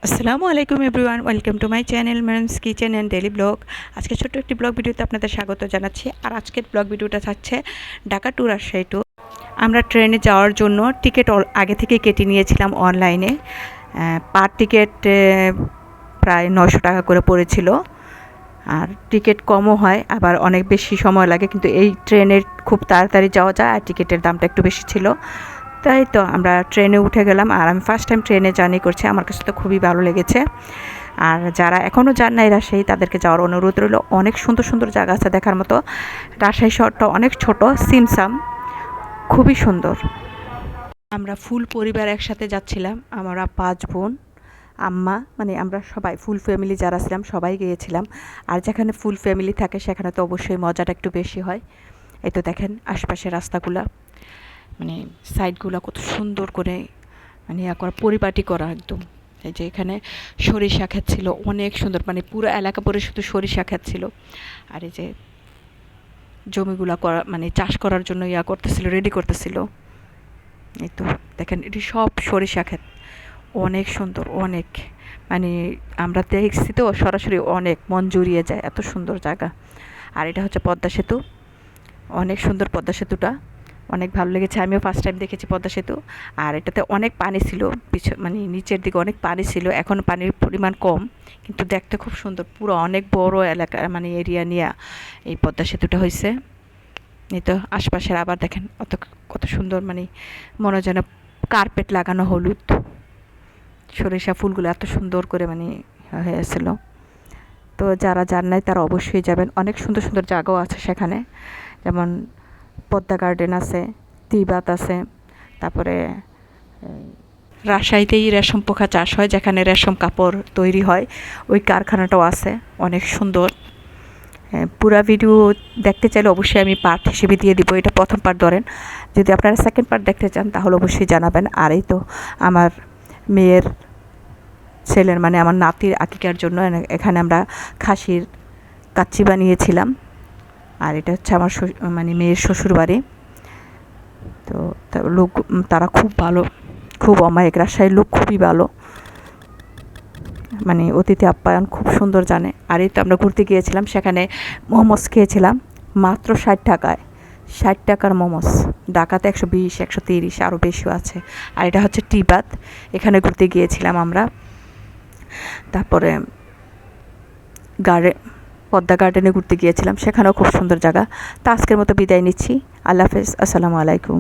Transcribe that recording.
আসসালামু আলাইকুম everyone, welcome to my channel mam's kitchen and daily blog. আজকে ছোট্ট একটি ব্লগ ভিডিওতে আপনাদের স্বাগত জানাচ্ছি। আর আজকের ব্লগ ভিডিওটা থাকছে ঢাকা টু রাজশাহী টু। আমরা ট্রেনে যাওয়ার জন্য টিকিট আগে থেকে কেটে নিয়েছিলাম অনলাইনে। পার টিকিট প্রায় 900 টাকা করে পড়েছিল। আর টিকিট কমও হয়, আবার অনেক বেশি সময় লাগে, কিন্তু এই ট্রেনের খুব তাড়াতাড়ি যাওয়া যায় আর টিকিটের দামটা একটু বেশি ছিল। তাই তো আমরা ট্রেনে উঠে গেলাম। আর আমি ফার্স্ট টাইম ট্রেনে জার্নি করছি, আমার কাছে তো খুবই ভালো লেগেছে। আর যারা এখনও যান নাই রাজশাহী, তাদেরকে যাওয়ার অনুরোধ রইল। অনেক সুন্দর সুন্দর জায়গা আছে দেখার মতো। রাজশাহী শহরটা অনেক ছোট, সিমসাম, খুবই সুন্দর। আমরা ফুল পরিবার একসাথে যাচ্ছিলাম, আমরা 5 বোন, আম্মা, মানে আমরা সবাই ফুল ফ্যামিলি যারা ছিলাম সবাই গিয়েছিলাম। আর যেখানে ফুল ফ্যামিলি থাকে সেখানে তো অবশ্যই মজাটা একটু বেশি হয়। এই তো দেখেন আশপাশের রাস্তাগুলা, মানে সাইডগুলো কত সুন্দর করে মানে করা, পরিপাটি করা একদম। এই যে এখানে সরিষা ক্ষেত ছিল, অনেক সুন্দর, মানে পুরো এলাকা পরে শুধু সরিষা ক্ষেত ছিল। আর এই যে জমিগুলা করা, মানে চাষ করার জন্য করতেছিল, রেডি করতেছিল। এই তো দেখেন এটি সব সরিষা ক্ষেত, অনেক সুন্দর, অনেক, মানে আমরা দেখছি তো সরাসরি, অনেক মন জুড়িয়ে যায়, এত সুন্দর জায়গা। আর এটা হচ্ছে পদ্মা সেতু, অনেক সুন্দর পদ্মা সেতুটা, অনেক ভালো লেগেছে। আমিও ফার্স্ট টাইম দেখেছি পদ্মা সেতু। আর এটাতে অনেক পানি ছিল, মানে নিচের দিকে অনেক পানি ছিল, এখন পানির পরিমাণ কম, কিন্তু দেখতে খুব সুন্দর। পুরো অনেক বড় এলাকা, মানে এরিয়া নিয়ে এই পদ্মা সেতুটা হয়েছে। এই তো আশপাশের আবার দেখেন কত সুন্দর, মানে মনে যেন কার্পেট লাগানো, হলুদ সরিষা ফুলগুলো এত সুন্দর করে মানে হয়েছিল। তো যারা যান নাই তারা অবশ্যই যাবেন, অনেক সুন্দর সুন্দর জায়গাও আছে সেখানে, যেমন পদ্মা গার্ডেন আছে, তিবাত আছে, তারপরে রাজশাহীতেই রেশম পোকা চাষ হয়, যেখানে রেশম কাপড় তৈরি হয়, ওই কারখানাটাও আছে, অনেক সুন্দর। পুরা ভিডিও দেখতে চাইলে অবশ্যই আমি পার্ট হিসেবে দিয়ে দিব, এটা প্রথম পার্ট ধরেন। যদি আপনারা সেকেন্ড পার্ট দেখতে চান তাহলে অবশ্যই জানাবেন। আর এই তো আমার মেয়ের ছেলের, মানে আমার নাতির আকিকার জন্য এখানে আমরা খাসির কাচ্চি বানিয়েছিলাম। আর এটা হচ্ছে আমার মানে মেয়ের শ্বশুরবাড়ি। তো লোক তারা খুব ভালো, খুব অমায়িক, রাজশাহীর লোক খুবই ভালো, মানে অতিথি আপ্যায়ন খুব সুন্দর জানে। আর এই তো আমরা ঘুরতে গিয়েছিলাম, সেখানে মোমোস খেয়েছিলাম মাত্র 60 টাকায়, 60 টাকার মোমোস। ঢাকাতে 120, 130, আরও বেশিও আছে। আর এটা হচ্ছে টিবাত, এখানে ঘুরতে গিয়েছিলাম আমরা। তারপরে পদ্মা গার্ডেনে ঘুরতে গিয়েছিলাম, সেখানেও খুব সুন্দর জায়গা। তো আজকের মতো বিদায় নিচ্ছি, আল্লাহ হাফেজ, আসসালামু আলাইকুম।